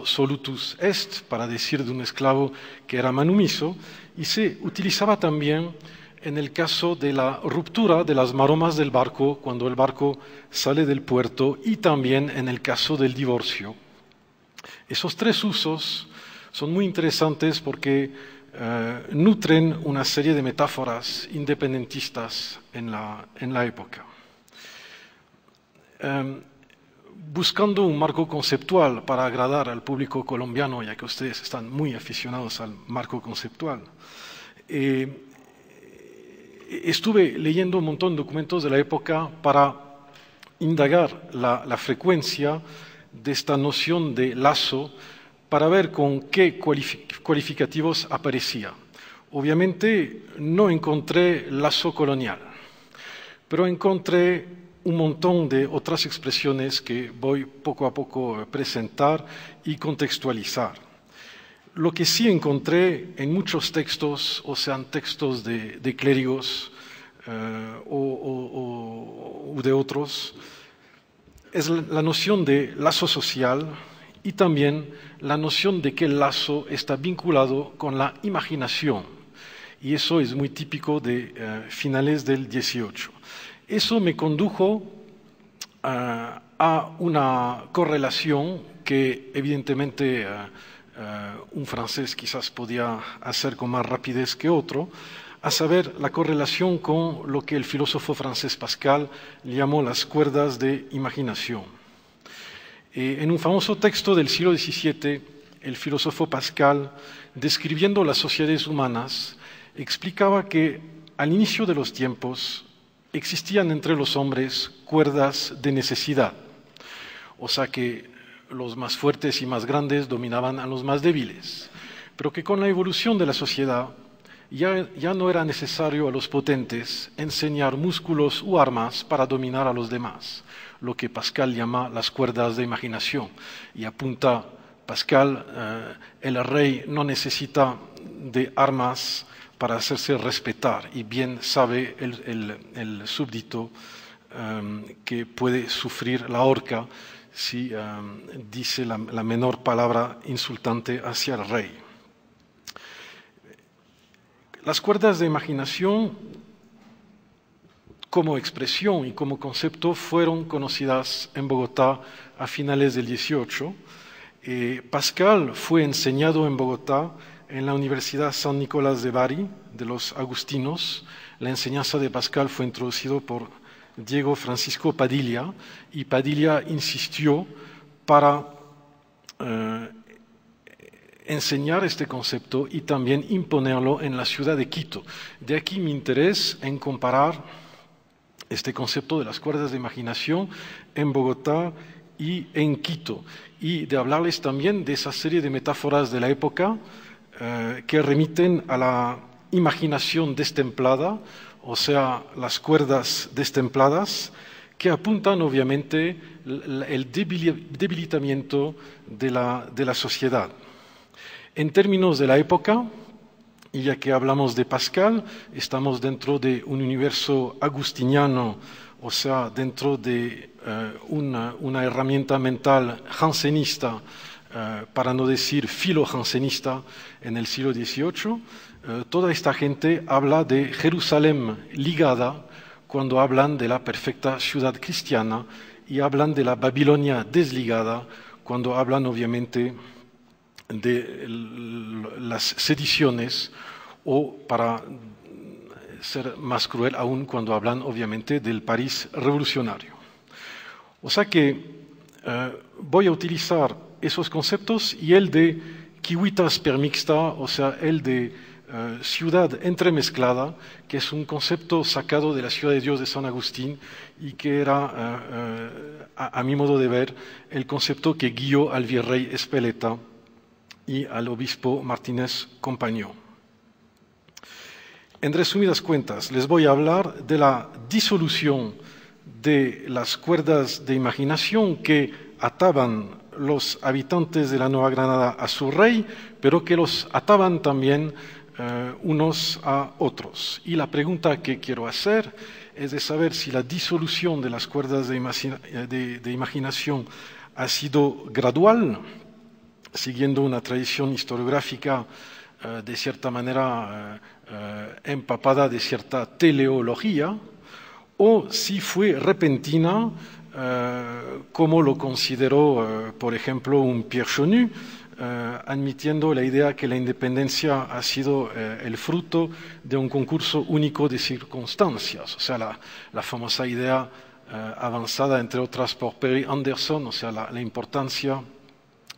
solutus est, para decir de un esclavo que era manumiso, y se utilizaba también en el caso de la ruptura de las maromas del barco cuando el barco sale del puerto y también en el caso del divorcio. Esos tres usos son muy interesantes porque nutren una serie de metáforas independentistas en la época. Buscando un marco conceptual para agradar al público colombiano, ya que ustedes están muy aficionados al marco conceptual, estuve leyendo un montón de documentos de la época para indagar la frecuencia de esta noción de lazo para ver con qué cualificativos aparecía. Obviamente no encontré lazo colonial, pero encontré un montón de otras expresiones que voy poco a poco a presentar y contextualizar. Lo que sí encontré en muchos textos, o sean textos de clérigos o de otros, es la noción de lazo social y también la noción de que el lazo está vinculado con la imaginación. Y eso es muy típico de finales del XVIII. Eso me condujo a una correlación que evidentemente un francés quizás podía hacer con más rapidez que otro, a saber, la correlación con lo que el filósofo francés Pascal llamó las cuerdas de imaginación. En un famoso texto del siglo XVII, el filósofo Pascal, describiendo las sociedades humanas, explicaba que al inicio de los tiempos existían entre los hombres cuerdas de necesidad, o sea que los más fuertes y más grandes dominaban a los más débiles, pero que con la evolución de la sociedad ya no era necesario a los potentes enseñar músculos u armas para dominar a los demás, lo que Pascal llama las cuerdas de imaginación. Y apunta Pascal, el rey no necesita de armas para hacerse respetar, y bien sabe el súbdito que puede sufrir la horca si dice la menor palabra insultante hacia el rey. Las cuerdas de imaginación como expresión y como concepto fueron conocidas en Bogotá a finales del XVIII. Pascal fue enseñado en Bogotá en la Universidad San Nicolás de Bari de los agustinos. La enseñanza de Pascal fue introducida por Diego Francisco Padilla, y Padilla insistió para enseñar este concepto y también imponerlo en la ciudad de Quito. De aquí mi interés en comparar este concepto de las cuerdas de imaginación en Bogotá y en Quito, y de hablarles también de esa serie de metáforas de la época que remiten a la imaginación destemplada, o sea, las cuerdas destempladas, que apuntan obviamente el debilitamiento de la sociedad. En términos de la época, y ya que hablamos de Pascal, estamos dentro de un universo agustiniano, o sea, dentro de una herramienta mental jansenista, para no decir filo-jansenista, en el siglo XVIII. Toda esta gente habla de Jerusalén ligada cuando hablan de la perfecta ciudad cristiana, y hablan de la Babilonia desligada cuando hablan obviamente de las sediciones, o para ser más cruel aún, cuando hablan obviamente del París revolucionario. O sea que voy a utilizar esos conceptos y el de civitas permixta, o sea, el de ciudad entremezclada, que es un concepto sacado de la Ciudad de Dios de San Agustín y que era, a mi modo de ver, el concepto que guió al virrey Espeleta y al obispo Martínez Compañó. En resumidas cuentas, les voy a hablar de la disolución de las cuerdas de imaginación que ataban los habitantes de la Nueva Granada a su rey, pero que los ataban también unos a otros. Y la pregunta que quiero hacer es de saber si la disolución de las cuerdas de imaginación ha sido gradual, siguiendo una tradición historiográfica de cierta manera empapada de cierta teleología, o si fue repentina, como lo consideró, por ejemplo, un Pierre Chonu, admitiendo la idea que la independencia ha sido el fruto de un concurso único de circunstancias, o sea, la famosa idea avanzada, entre otras, por Perry Anderson, o sea, la importancia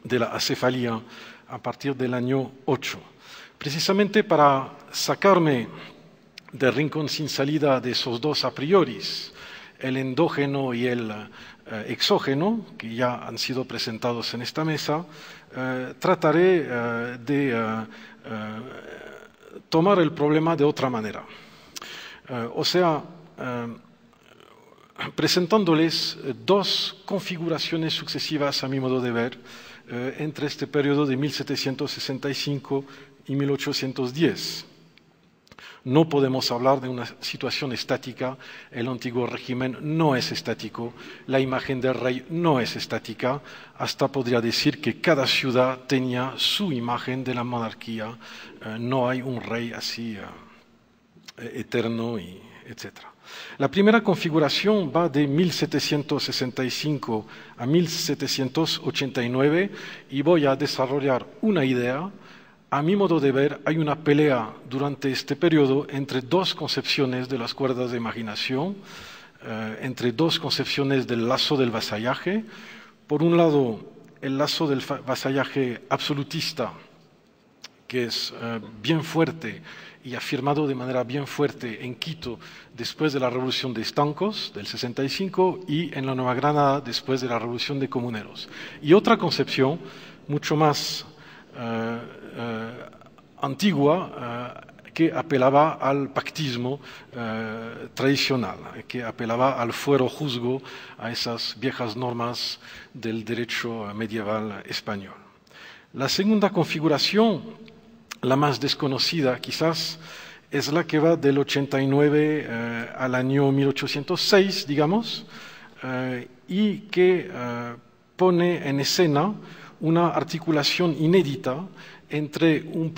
de la acefalía a partir del año 8. Precisamente para sacarme del rincón sin salida de esos dos a prioris, el endógeno y el exógeno, que ya han sido presentados en esta mesa, trataré de tomar el problema de otra manera. O sea, presentándoles dos configuraciones sucesivas, a mi modo de ver, entre este periodo de 1765 y 1810. No podemos hablar de una situación estática, el antiguo régimen no es estático, la imagen del rey no es estática, hasta podría decir que cada ciudad tenía su imagen de la monarquía, no hay un rey así eterno, etc. La primera configuración va de 1765 a 1789 y voy a desarrollar una idea. A mi modo de ver, hay una pelea durante este periodo entre dos concepciones de las cuerdas de imaginación, entre dos concepciones del lazo del vasallaje. Por un lado, el lazo del vasallaje absolutista, que es bien fuerte y afirmado de manera bien fuerte en Quito después de la Revolución de Estancos del 65 y en la Nueva Granada después de la Revolución de Comuneros. Y otra concepción mucho más antigua que apelaba al pactismo tradicional, que apelaba al fuero juzgo, a esas viejas normas del derecho medieval español. La segunda configuración, la más desconocida quizás, es la que va del 89 al año 1806, digamos, y que pone en escena una articulación inédita entre el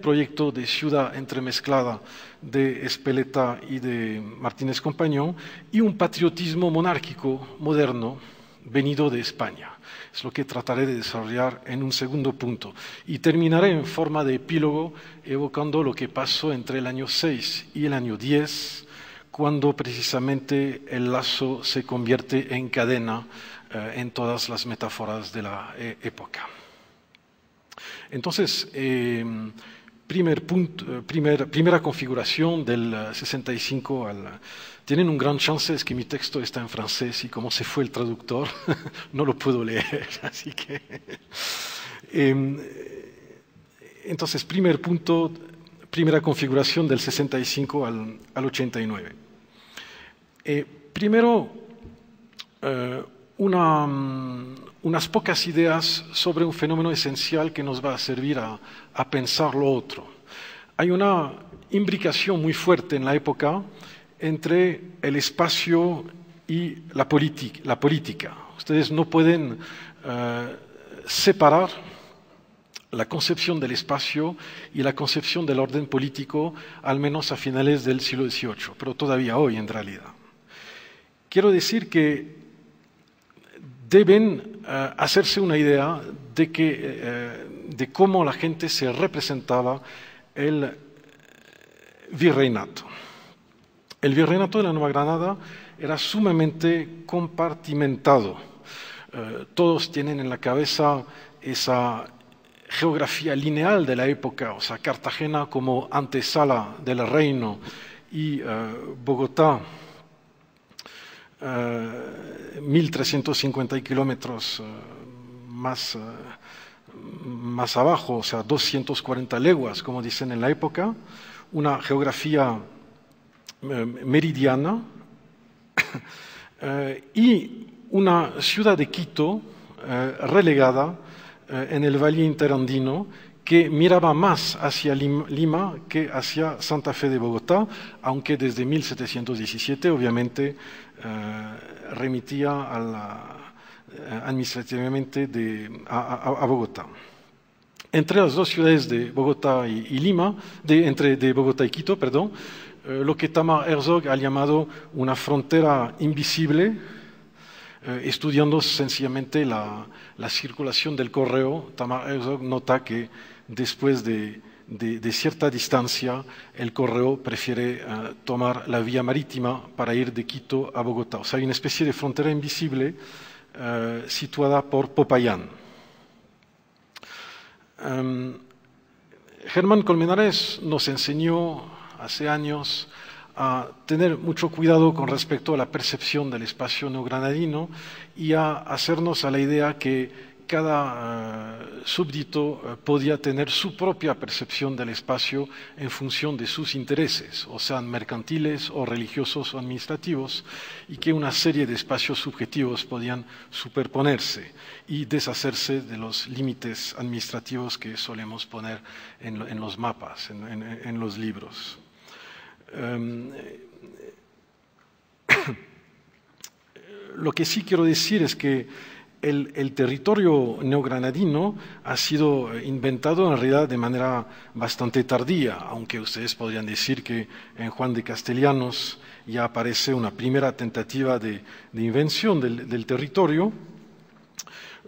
proyecto de ciudad entremezclada de Espeleta y de Martínez Compañón, y un patriotismo monárquico moderno venido de España. Es lo que trataré de desarrollar en un segundo punto. Y terminaré en forma de epílogo evocando lo que pasó entre el año 6 y el año 10, cuando precisamente el lazo se convierte en cadena en todas las metáforas de la época. Entonces, primera configuración del 65 al... Tienen un gran chance, es que mi texto está en francés y como se fue el traductor, no lo puedo leer, así que... Entonces, primer punto, primera configuración del 65 al 89. Primero, unas pocas ideas sobre un fenómeno esencial que nos va a servir a pensar lo otro. Hay una imbricación muy fuerte en la época entre el espacio y la política. Ustedes no pueden separar la concepción del espacio y la concepción del orden político, al menos a finales del siglo XVIII, pero todavía hoy en realidad. Quiero decir que deben hacerse una idea de cómo la gente se representaba el virreinato. El virreinato de la Nueva Granada era sumamente compartimentado. Todos tienen en la cabeza esa geografía lineal de la época, o sea, Cartagena como antesala del reino y Bogotá, 1.350 kilómetros más abajo, o sea, 240 leguas, como dicen en la época, una geografía meridiana y una ciudad de Quito relegada en el Valle Interandino, que miraba más hacia Lima que hacia Santa Fe de Bogotá, aunque desde 1717 obviamente remitía administrativamente a Bogotá. Entre las dos ciudades de Bogotá y Lima, de Bogotá y Quito, perdón, lo que Tamar Herzog ha llamado una frontera invisible, estudiando sencillamente la circulación del correo. Tamar Herzog nota que después de cierta distancia, el correo prefiere tomar la vía marítima para ir de Quito a Bogotá. O sea, hay una especie de frontera invisible situada por Popayán. Germán Colmenares nos enseñó hace años a tener mucho cuidado con respecto a la percepción del espacio neogranadino y a hacernos a la idea que cada súbdito podía tener su propia percepción del espacio en función de sus intereses, o sean mercantiles o religiosos o administrativos, y que una serie de espacios subjetivos podían superponerse y deshacerse de los límites administrativos que solemos poner en los mapas, en los libros. Lo que sí quiero decir es que el territorio neogranadino ha sido inventado en realidad de manera bastante tardía, aunque ustedes podrían decir que en Juan de Castellanos ya aparece una primera tentativa de invención del territorio.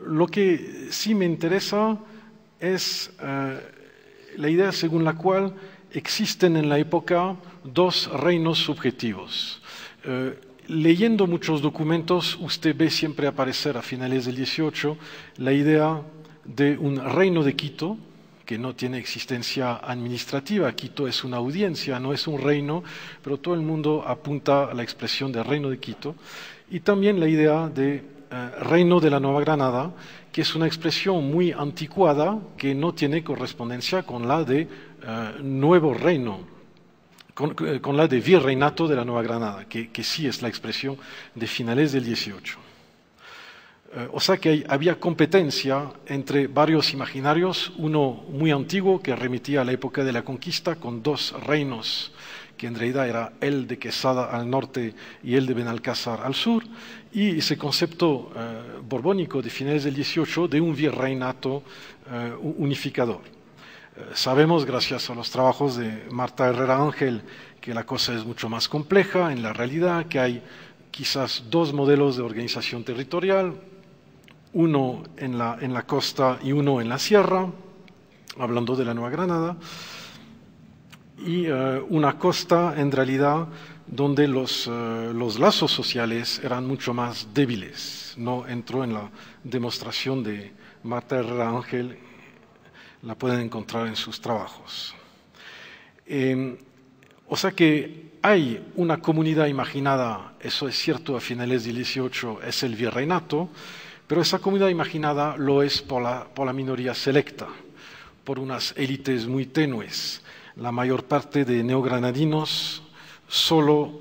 Lo que sí me interesa es la idea según la cual existen en la época dos reinos subjetivos. Leyendo muchos documentos, usted ve siempre aparecer a finales del 18 la idea de un reino de Quito, que no tiene existencia administrativa. Quito es una audiencia, no es un reino, pero todo el mundo apunta a la expresión de reino de Quito. Y también la idea de reino de la Nueva Granada, que es una expresión muy anticuada que no tiene correspondencia con la de nuevo reino, con la de virreinato de la Nueva Granada, que sí es la expresión de finales del 18. O sea que había competencia entre varios imaginarios, uno muy antiguo que remitía a la época de la conquista, con dos reinos, que en realidad era el de Quesada al norte y el de Benalcázar al sur, y ese concepto borbónico de finales del 18 de un virreinato unificador. Sabemos, gracias a los trabajos de Marta Herrera Ángel, que la cosa es mucho más compleja en la realidad, que hay quizás dos modelos de organización territorial, uno en la costa y uno en la sierra, hablando de la Nueva Granada, y una costa en realidad donde los lazos sociales eran mucho más débiles. No entró en la demostración de Marta Herrera Ángel, la pueden encontrar en sus trabajos. O sea que hay una comunidad imaginada, eso es cierto, a finales del 18 es el virreinato, pero esa comunidad imaginada lo es por la minoría selecta, por unas élites muy tenues. La mayor parte de neogranadinos solo